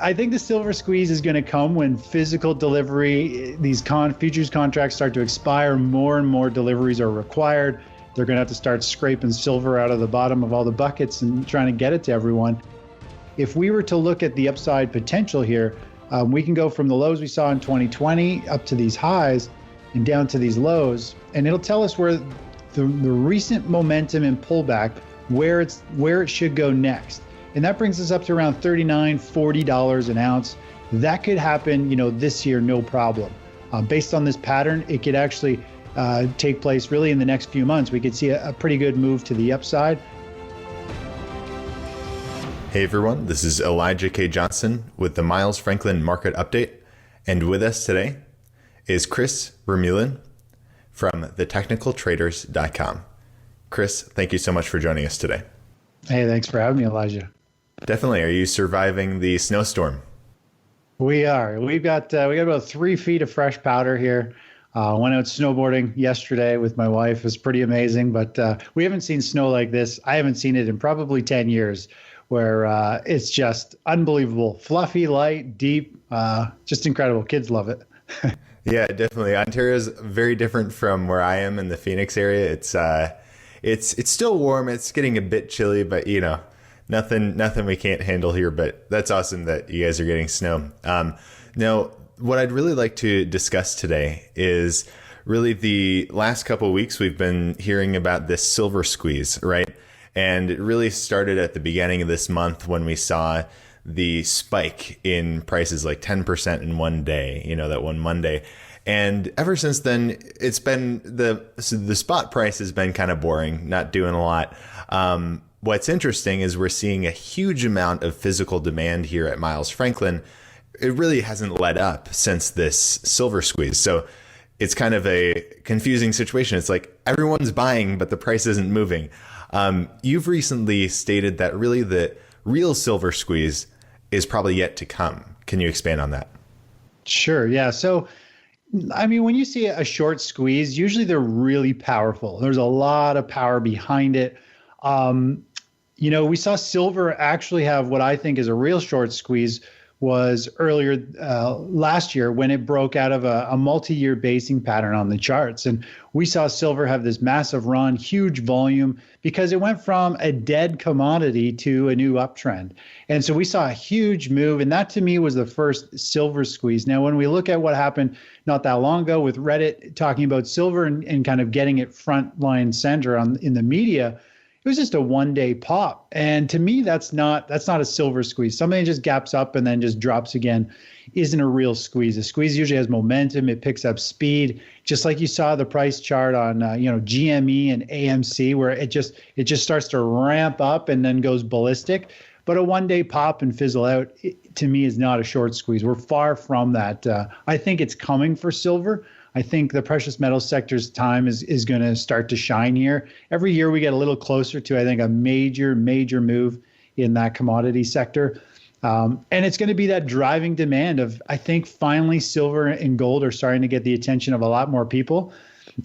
I think the silver squeeze is going to come when physical delivery, these futures contracts start to expire, more and more deliveries are required. They're going to have to start scraping silver out of the bottom of all the buckets and trying to get it to everyone. If we were to look at the upside potential here, we can go from the lows we saw in 2020 up to these highs and down to these lows, and it'll tell us where the recent momentum and pullback, where it should go next. And that brings us up to around $39, $40 an ounce. That could happen, this year, no problem. Based on this pattern, it could actually take place really in the next few months. We could see a pretty good move to the upside. Hey everyone, this is Elijah K. Johnson with the Miles Franklin Market Update. And with us today is Chris Vermeulen from thetechnicaltraders.com. Chris, thank you so much for joining us today. Hey, thanks for having me, Elijah. Definitely. Are you surviving the snowstorm? We are. We got about 3 feet of fresh powder here. Went out snowboarding yesterday with my wife. It was pretty amazing, but we haven't seen snow like this. I haven't seen it in probably 10 years, where it's just unbelievable. Fluffy, light, deep, just incredible. Kids love it. Yeah, definitely. Ontario's very different from where I am in the Phoenix area. It's still warm. It's getting a bit chilly, but nothing we can't handle here. But that's awesome that you guys are getting snow. Now, what I'd really like to discuss today is really the last couple of weeks we've been hearing about this silver squeeze, right? And it really started at the beginning of this month when we saw the spike in prices, like 10% in one day, that one Monday. And ever since then, it's been the spot price has been kind of boring, not doing a lot. What's interesting is we're seeing a huge amount of physical demand here at Miles Franklin. It really hasn't let up since this silver squeeze. So it's kind of a confusing situation. It's like everyone's buying, but the price isn't moving. You've recently stated that really the real silver squeeze is probably yet to come. Can you expand on that? Sure. Yeah. So, when you see a short squeeze, usually they're really powerful. There's a lot of power behind it. We saw silver actually have what I think is a real short squeeze was earlier last year when it broke out of a multi-year basing pattern on the charts. And we saw silver have this massive run, huge volume, because it went from a dead commodity to a new uptrend. And so we saw a huge move, and that to me was the first silver squeeze. Now, when we look at what happened not that long ago with Reddit talking about silver and kind of getting it front line center in the media, it was just a one-day pop. And to me, that's not a silver squeeze. Something just gaps up and then just drops again isn't a real squeeze. A squeeze usually has momentum. It picks up speed, just like you saw the price chart on GME and AMC, where it just starts to ramp up and then goes ballistic. But a one-day pop and fizzle out, to me, is not a short squeeze. We're far from that. I think it's coming for silver. I think the precious metals sector's time is going to start to shine here. Every year we get a little closer to, I think, a major move in that commodity sector. And it's going to be that driving demand of, I think, finally silver and gold are starting to get the attention of a lot more people.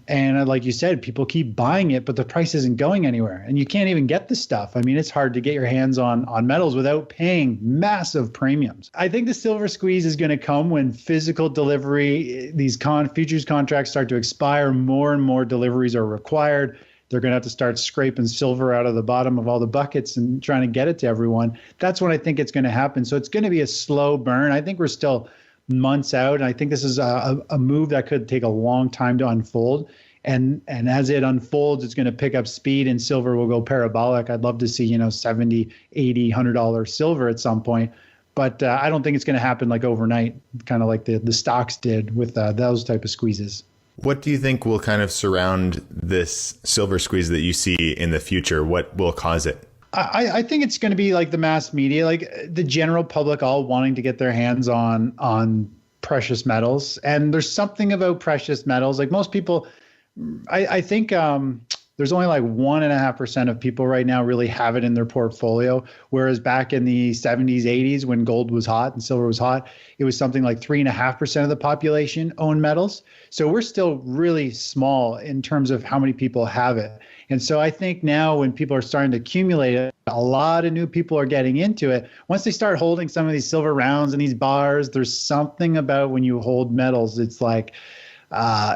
And like you said, people keep buying it, but the price isn't going anywhere. And you can't even get the stuff. It's hard to get your hands on metals without paying massive premiums. I think the silver squeeze is going to come when physical delivery, these futures contracts start to expire, more and more deliveries are required. They're going to have to start scraping silver out of the bottom of all the buckets and trying to get it to everyone. That's when I think it's going to happen. So it's going to be a slow burn. I think we're still months out. And I think this is a move that could take a long time to unfold. And as it unfolds, it's going to pick up speed and silver will go parabolic. I'd love to see, $70, $80, $100 silver at some point. But I don't think it's going to happen like overnight, kind of like the stocks did with those type of squeezes. What do you think will kind of surround this silver squeeze that you see in the future? What will cause it? I think it's going to be like the mass media, like the general public all wanting to get their hands on precious metals. And there's something about precious metals. Like most people, I think there's only like 1.5% of people right now really have it in their portfolio. Whereas back in the 70s, 80s, when gold was hot and silver was hot, it was something like 3.5% of the population owned metals. So we're still really small in terms of how many people have it. And so I think now when people are starting to accumulate it, A lot of new people are getting into it. Once they start holding some of these silver rounds and these bars, there's something about when you hold metals, it's like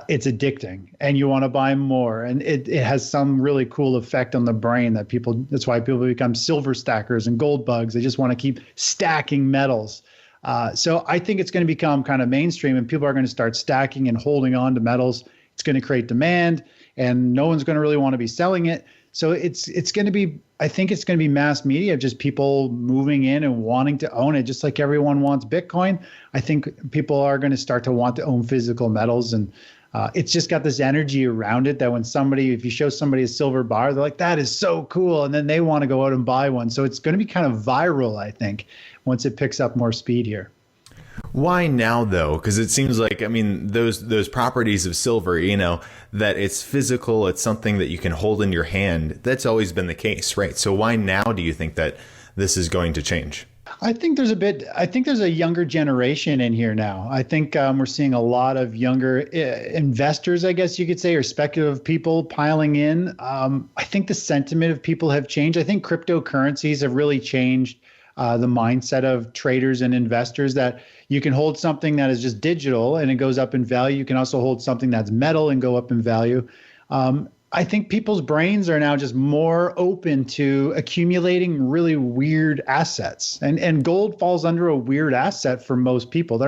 it's addicting and you want to buy more. And it has some really cool effect on the brain that's why people become silver stackers and gold bugs. They just want to keep stacking metals. So I think it's going to become kind of mainstream and people are going to start stacking and holding on to metals. It's going to create demand and no one's going to really want to be selling it. So it's going to be, I think it's going to be mass media of just people moving in and wanting to own it, just like everyone wants Bitcoin. I think people are going to start to want to own physical metals. And it's just got this energy around it that if you show somebody a silver bar, they're like, that is so cool. And then they want to go out and buy one. So it's going to be kind of viral, I think, once it picks up more speed here. Why now, though? Because it seems like, I mean, those properties of silver, that it's physical, it's something that you can hold in your hand. That's always been the case, right? So why now do you think that this is going to change? I think there's a younger generation in here now. I think we're seeing a lot of younger investors, I guess you could say, or speculative people piling in. I think the sentiment of people have changed. I think cryptocurrencies have really changed the mindset of traders and investors, that you can hold something that is just digital and it goes up in value. You can also hold something that's metal and go up in value. I think people's brains are now just more open to accumulating really weird assets. And gold falls under a weird asset for most people.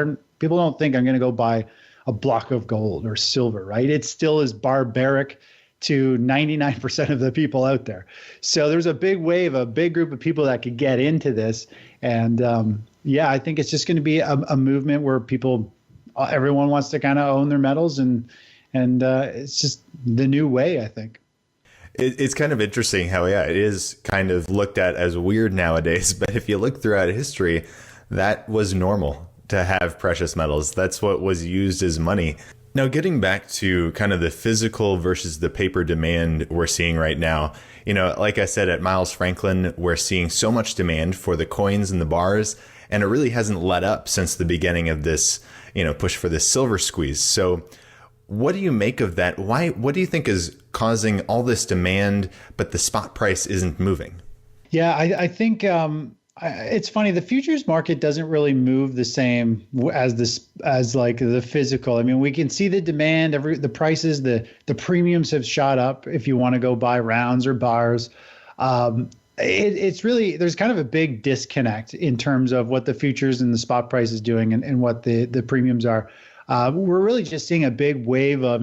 People don't think I'm going to go buy a block of gold or silver, right? It still is barbaric to 99% of the people out there. So there's a big group of people that could get into this. And I think it's just going to be a movement where everyone wants to kind of own their metals, and it's just the new way, I think. It's kind of interesting how, it is kind of looked at as weird nowadays. But if you look throughout history, that was normal to have precious metals. That's what was used as money. Now, getting back to kind of the physical versus the paper demand we're seeing right now, like I said, at Miles Franklin, we're seeing so much demand for the coins and the bars, and it really hasn't let up since the beginning of this, push for this SilverSqueeze. So what do you make of that? What do you think is causing all this demand, but the spot price isn't moving? Yeah, I think it's funny. The futures market doesn't really move the same as like the physical. I mean, we can see the demand, the prices, the premiums have shot up if you want to go buy rounds or bars. It's really, there's kind of a big disconnect in terms of what the futures and the spot price is doing and what the premiums are. We're really just seeing a big wave of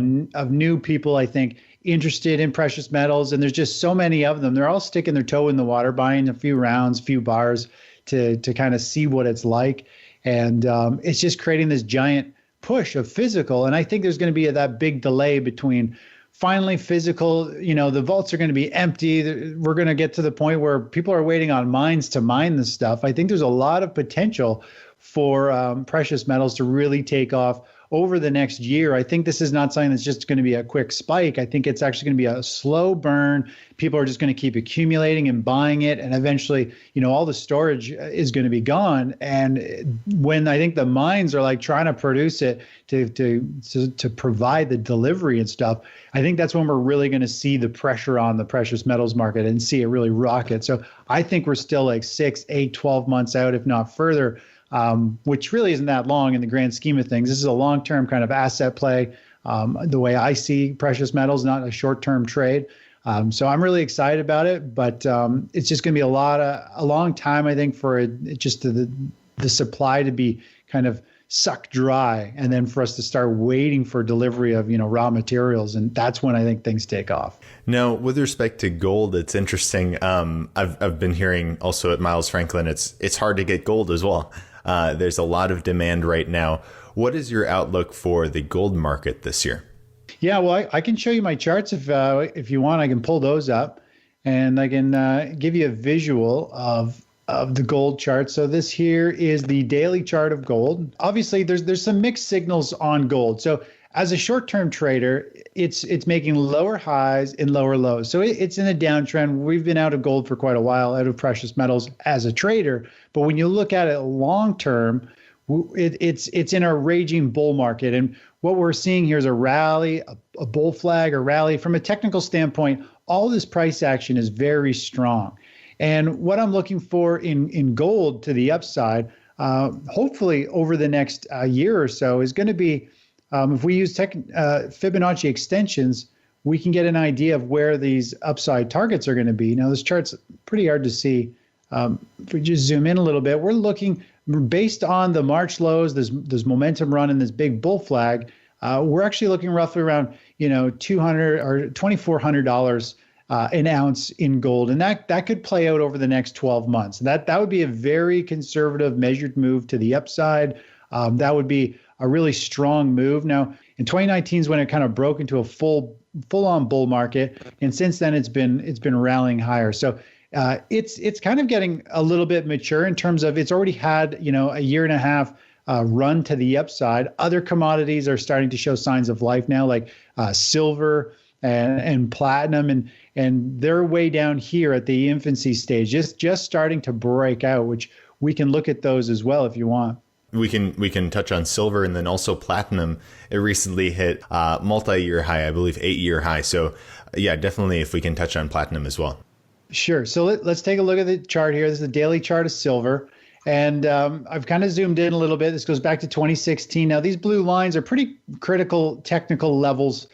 new people, I think, interested in precious metals, and there's just so many of them. They're all sticking their toe in the water, buying a few rounds, few bars to kind of see what it's like. And it's just creating this giant push of physical. And I think there's going to be that big delay between finally physical, the vaults are going to be empty. We're going to get to the point where people are waiting on mines to mine this stuff. I think there's a lot of potential for precious metals to really take off over the next year. I think this is not something that's just going to be a quick spike. I think it's actually going to be a slow burn. People are just going to keep accumulating and buying it. And eventually, all the storage is going to be gone. And when I think the mines are like trying to produce it to provide the delivery and stuff, I think that's when we're really going to see the pressure on the precious metals market and see it really rocket. So I think we're still like 6, 8, 12 months out, if not further, which really isn't that long in the grand scheme of things. This is a long-term kind of asset play, the way I see precious metals, not a short-term trade. So I'm really excited about it, but it's just going to be a long time, I think, for the supply to be kind of sucked dry, and then for us to start waiting for delivery of raw materials, and that's when I think things take off. Now, with respect to gold, it's interesting. I've been hearing also at Miles Franklin, it's hard to get gold as well. There's a lot of demand right now. What is your outlook for the gold market this year? Yeah, well, I can show you my charts if you want. I can pull those up, and I can give you a visual of the gold chart. So this here is the daily chart of gold. Obviously, there's some mixed signals on gold. So as a short-term trader, it's making lower highs and lower lows. So it's in a downtrend. We've been out of gold for quite a while, out of precious metals as a trader. But when you look at it long-term, it's in a raging bull market. And what we're seeing here is a rally, a bull flag, a rally. From a technical standpoint, all this price action is very strong. And what I'm looking for in gold to the upside, hopefully over the next year or so, is going to be if we use Fibonacci extensions, we can get an idea of where these upside targets are going to be. Now, this chart's pretty hard to see. If we just zoom in a little bit, we're looking based on the March lows, this momentum run and this big bull flag. We're actually looking roughly around $200 or $2,400 an ounce in gold, and that could play out over the next 12 months. That would be a very conservative, measured move to the upside. That would be a really strong move. Now, in 2019 is when it kind of broke into a full-on bull market, and since then it's been rallying higher. So it's kind of getting a little bit mature in terms of it's already had a year and a half run to the upside. Other commodities are starting to show signs of life now, like silver and platinum, and they're way down here at the infancy stage, just starting to break out, which we can look at those as well if you want. We can touch on silver, and then also platinum. It recently hit multi-year high, I believe 8-year high. So yeah, definitely if we can touch on platinum as well. Sure. So let's take a look at the chart here. This is the daily chart of silver. And I've kind of zoomed in a little bit. This goes back to 2016. Now, these blue lines are pretty critical technical levels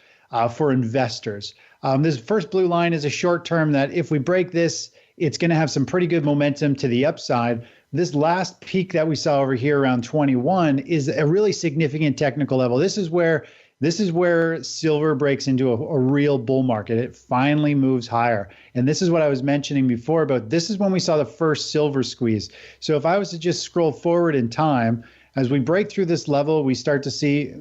for investors. This first blue line is a short term that if we break this, it's going to have some pretty good momentum to the upside. This last peak that we saw over here around 21 is a really significant technical level. This is where silver breaks into a real bull market. It finally moves higher. And this is what I was mentioning before about this is when we saw the first silver squeeze. So if I was to just scroll forward in time, as we break through this level, we start to see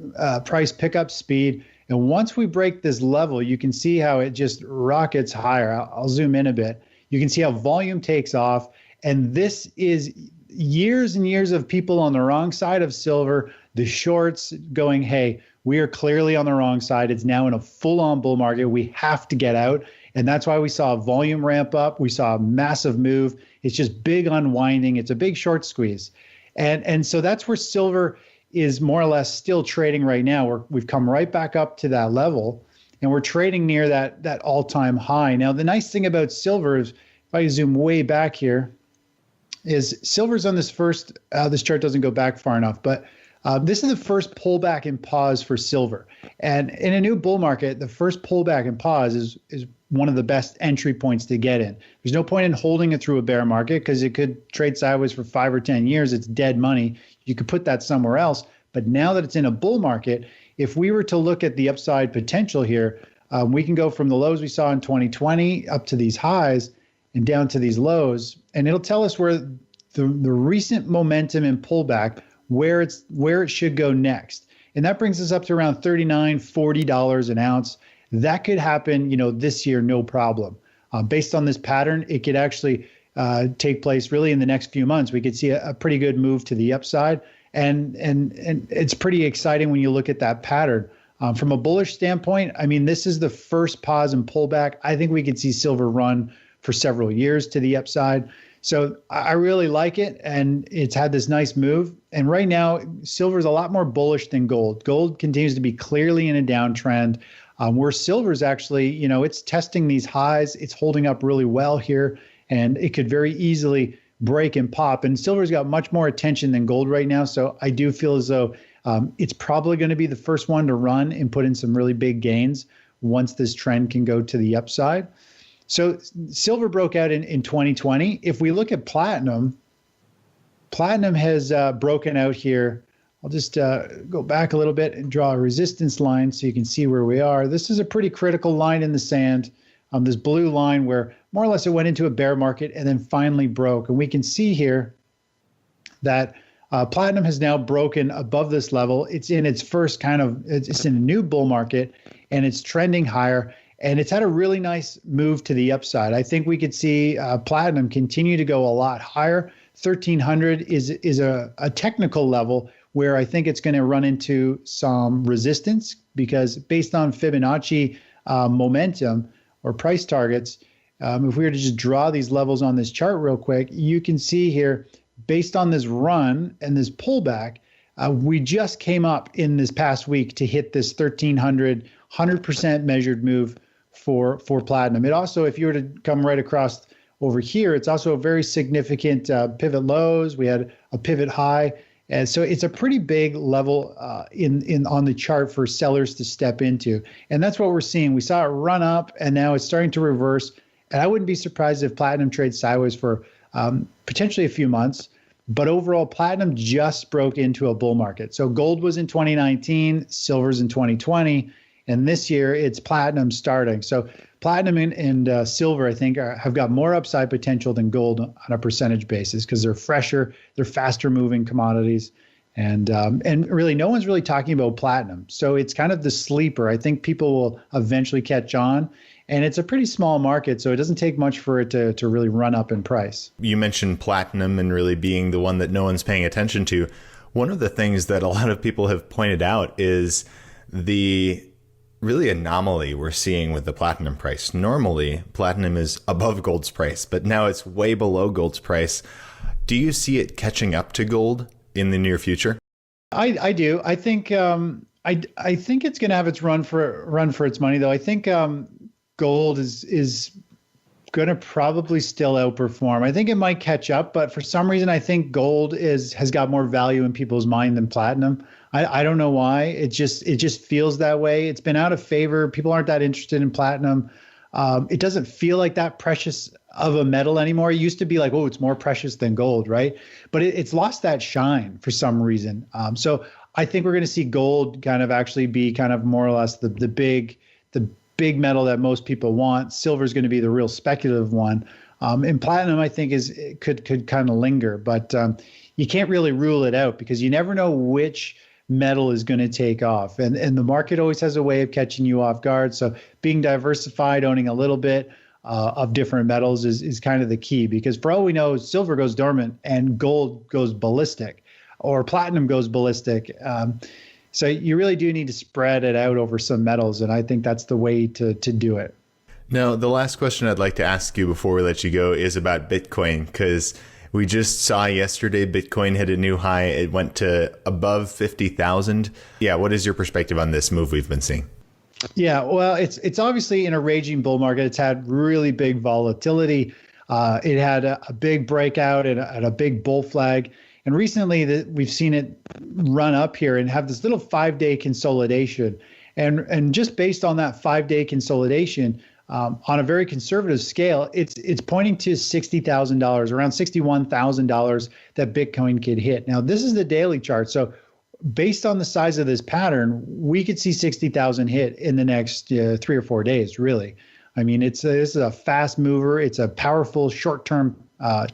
price pick up speed. And once we break this level, you can see how it just rockets higher. I'll zoom in a bit. You can see how volume takes off. And this is years and years of people on the wrong side of silver, the shorts going, hey, we are clearly on the wrong side. It's now in a full-on bull market. We have to get out. And that's why we saw a volume ramp up. We saw a massive move. It's just big unwinding. It's a big short squeeze. And so that's where silver is more or less still trading right now. We've come right back up to that level, and we're trading near that all-time high. Now, the nice thing about silver is, if I zoom way back here, is silver's on this first, this chart doesn't go back far enough, but this is the first pullback and pause for silver. And in a new bull market, the first pullback and pause is one of the best entry points to get in. There's no point in holding it through a bear market because it could trade sideways for 5 or 10 years. It's dead money. You could put that somewhere else. But now that it's in a bull market, if we were to look at the upside potential here, we can go from the lows we saw in 2020 up to these highs and down to these lows. And it'll tell us where the recent momentum and pullback, where it should go next. And that brings us up to around $39, $40 an ounce. That could happen, this year, no problem. Based on this pattern, it could actually take place really in the next few months. We could see a pretty good move to the upside. And it's pretty exciting when you look at that pattern. From a bullish standpoint, I mean, this is the first pause and pullback. I think we could see silver run for several years to the upside. So I really like it, and it's had this nice move. And right now, silver is a lot more bullish than gold. Gold continues to be clearly in a downtrend, where silver is actually, it's testing these highs. It's holding up really well here, and it could very easily break and pop. And silver's got much more attention than gold right now. So I do feel as though it's probably going to be the first one to run and put in some really big gains once this trend can go to the upside. So silver broke out in 2020. If we look at platinum has broken out here. I'll just go back a little bit and draw a resistance line so you can see where we are. This is a pretty critical line in the sand. This blue line where more or less it went into a bear market and then finally broke. And we can see here that platinum has now broken above this level. It's in its first it's in a new bull market, and it's trending higher. And it's had a really nice move to the upside. I think we could see platinum continue to go a lot higher. 1,300 is a technical level where I think it's going to run into some resistance, because based on Fibonacci momentum or price targets, if we were to just draw these levels on this chart real quick, you can see here, based on this run and this pullback, we just came up in this past week to hit this 1,300, 100% measured move for platinum. It also, if you were to come right across over here, it's also a very significant pivot lows. We had a pivot high. And so it's a pretty big level in on the chart for sellers to step into. And that's what we're seeing. We saw it run up and now it's starting to reverse. And I wouldn't be surprised if platinum trades sideways for potentially a few months. But overall, platinum just broke into a bull market. So gold was in 2019, silver's in 2020, and this year it's platinum starting. So platinum and silver, I think, have got more upside potential than gold on a percentage basis because they're fresher, they're faster moving commodities, and really no one's really talking about platinum. So it's kind of the sleeper. I think people will eventually catch on. And it's a pretty small market, so it doesn't take much for it to really run up in price. You mentioned platinum and really being the one that no one's paying attention to. One of the things that a lot of people have pointed out is the really anomaly we're seeing with the platinum price. Normally, platinum is above gold's price, but now it's way below gold's price. Do you see it catching up to gold in the near future? I do. I think I think it's going to have its run for its money, though. I think gold is going to probably still outperform. I think it might catch up, but for some reason, I think gold has got more value in people's mind than platinum. I don't know why. It just feels that way. It's been out of favor. People aren't that interested in platinum. It doesn't feel like that precious of a metal anymore. It used to be like, oh, it's more precious than gold, right? But it's lost that shine for some reason. So I think we're going to see gold kind of actually be kind of more or less the big metal that most people want. Silver is going to be the real speculative one. And platinum, I think, could kind of linger, but you can't really rule it out because you never know which metal is going to take off. And the market always has a way of catching you off guard. So being diversified, owning a little bit of different metals is kind of the key, because for all we know, silver goes dormant and gold goes ballistic or platinum goes ballistic. So you really do need to spread it out over some metals, and I think that's the way to do it. Now, the last question I'd like to ask you before we let you go is about Bitcoin, because we just saw yesterday Bitcoin hit a new high. It went to above 50,000. Yeah, what is your perspective on this move we've been seeing? Yeah, well, it's obviously in a raging bull market. It's had really big volatility. It had a big breakout and a big bull flag. And recently we've seen it run up here and have this little 5-day consolidation. And just based on that 5-day consolidation, on a very conservative scale, it's pointing to $60,000, around $61,000 that Bitcoin could hit. Now, this is the daily chart. So based on the size of this pattern, we could see 60,000 hit in the next 3 or 4 days, really. I mean, this is a fast mover. It's a powerful short-term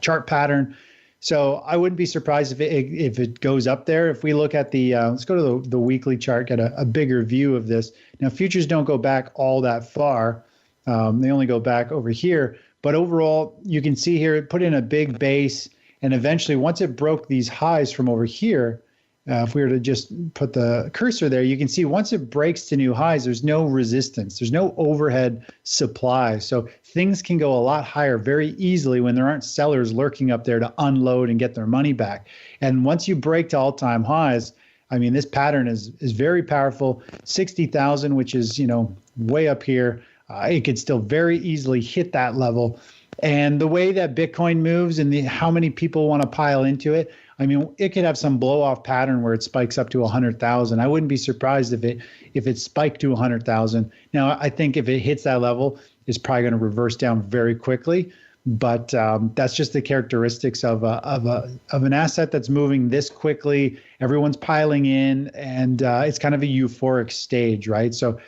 chart pattern. So I wouldn't be surprised if it goes up there. If we look at let's go to the weekly chart, get a bigger view of this. Now, futures don't go back all that far. They only go back over here. But overall, you can see here, it put in a big base. And eventually, once it broke these highs from over here, if we were to just put the cursor there, you can see once it breaks to new highs, there's no resistance. There's no overhead supply. So things can go a lot higher very easily when there aren't sellers lurking up there to unload and get their money back. And once you break to all-time highs, I mean, this pattern is very powerful. 60,000, which is, way up here. It could still very easily hit that level. And the way that Bitcoin moves and how many people want to pile into it, I mean, it could have some blow-off pattern where it spikes up to 100,000. I wouldn't be surprised if it spiked to 100,000. Now, I think if it hits that level, it's probably going to reverse down very quickly. But that's just the characteristics of an asset that's moving this quickly. Everyone's piling in, and it's kind of a euphoric stage, right? So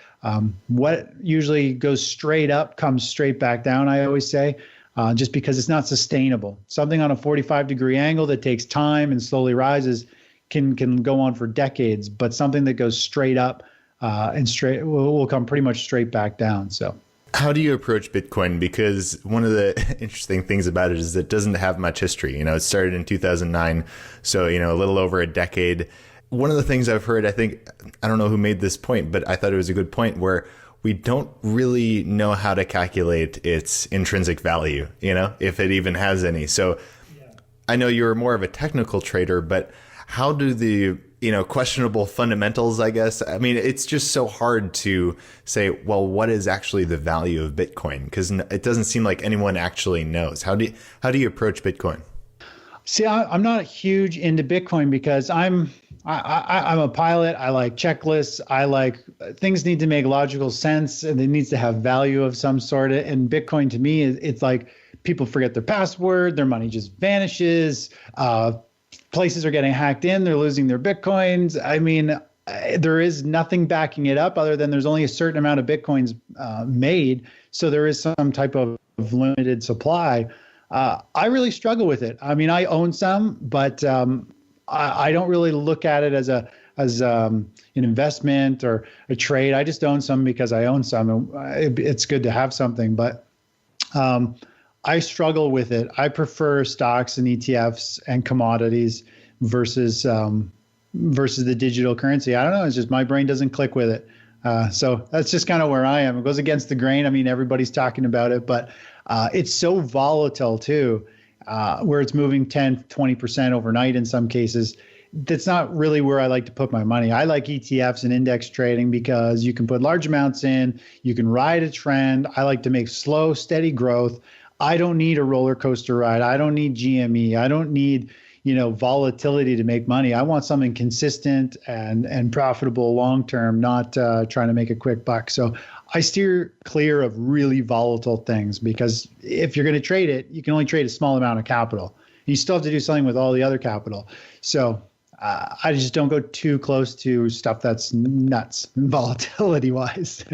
what usually goes straight up comes straight back down, I always say. Just because it's not sustainable. Something on a 45-degree angle that takes time and slowly rises can go on for decades, but something that goes straight up and straight will come pretty much straight back down. So, how do you approach Bitcoin? Because one of the interesting things about it is it doesn't have much history. It started in 2009, so a little over a decade. One of the things I've heard, I don't know who made this point, but I thought it was a good point, where we don't really know how to calculate its intrinsic value, if it even has any. So I know you're more of a technical trader, but how do the questionable fundamentals, I guess. I mean, it's just so hard to say, well, what is actually the value of Bitcoin? Because it doesn't seem like anyone actually knows. How do you approach Bitcoin? See, I'm not huge into Bitcoin because I'm a pilot. I like checklists. I like things need to make logical sense and it needs to have value of some sort. And Bitcoin to me, it's like people forget their password, their money just vanishes. Places are getting hacked in, they're losing their Bitcoins. I mean, there is nothing backing it up other than there's only a certain amount of Bitcoins made. So there is some type of limited supply. I really struggle with it. I mean, I own some, but I don't really look at it as an investment or a trade. I just own some because I own some. It's good to have something, but I struggle with it. I prefer stocks and ETFs and commodities versus the digital currency. I don't know. It's just my brain doesn't click with it. So that's just kind of where I am. It goes against the grain. I mean, everybody's talking about it, but it's so volatile too, where it's moving 10, 20% overnight in some cases. That's not really where I like to put my money. I like ETFs and index trading because you can put large amounts in, you can ride a trend. I like to make slow, steady growth. I don't need a roller coaster ride. I don't need GME. I don't need, volatility to make money. I want something consistent and profitable long term, not trying to make a quick buck. So I steer clear of really volatile things because if you're going to trade it, you can only trade a small amount of capital. You still have to do something with all the other capital. So I just don't go too close to stuff that's nuts volatility wise.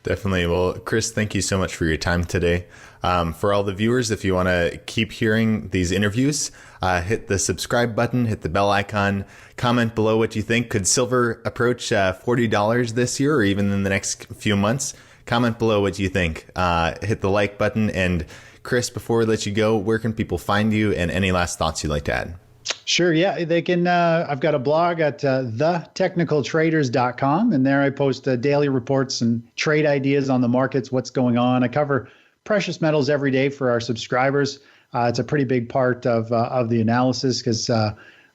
Definitely. Well, Chris, thank you so much for your time today. For all the viewers, if you want to keep hearing these interviews, hit the subscribe button, hit the bell icon, comment below what you think. Could silver approach $40 this year or even in the next few months? Comment below what you think. Hit the like button. And Chris, before we let you go, where can people find you and any last thoughts you'd like to add? Sure. Yeah, they can. I've got a blog at thetechnicaltraders.com, and there I post daily reports and trade ideas on the markets, what's going on. I cover precious metals every day for our subscribers. It's a pretty big part of the analysis because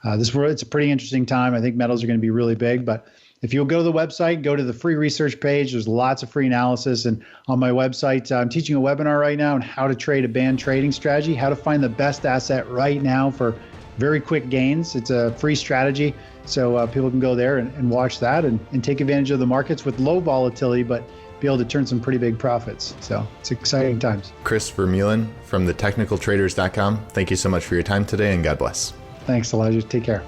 it's a pretty interesting time. I think metals are going to be really big. But if you'll go to the website, go to the free research page. There's lots of free analysis. And on my website, I'm teaching a webinar right now on how to trade a band trading strategy, how to find the best asset right now for very quick gains. It's a free strategy. So people can go there and watch that and take advantage of the markets with low volatility, but be able to turn some pretty big profits. So it's exciting times. Chris Vermeulen from thetechnicaltraders.com. Thank you so much for your time today and God bless. Thanks, Elijah. Take care.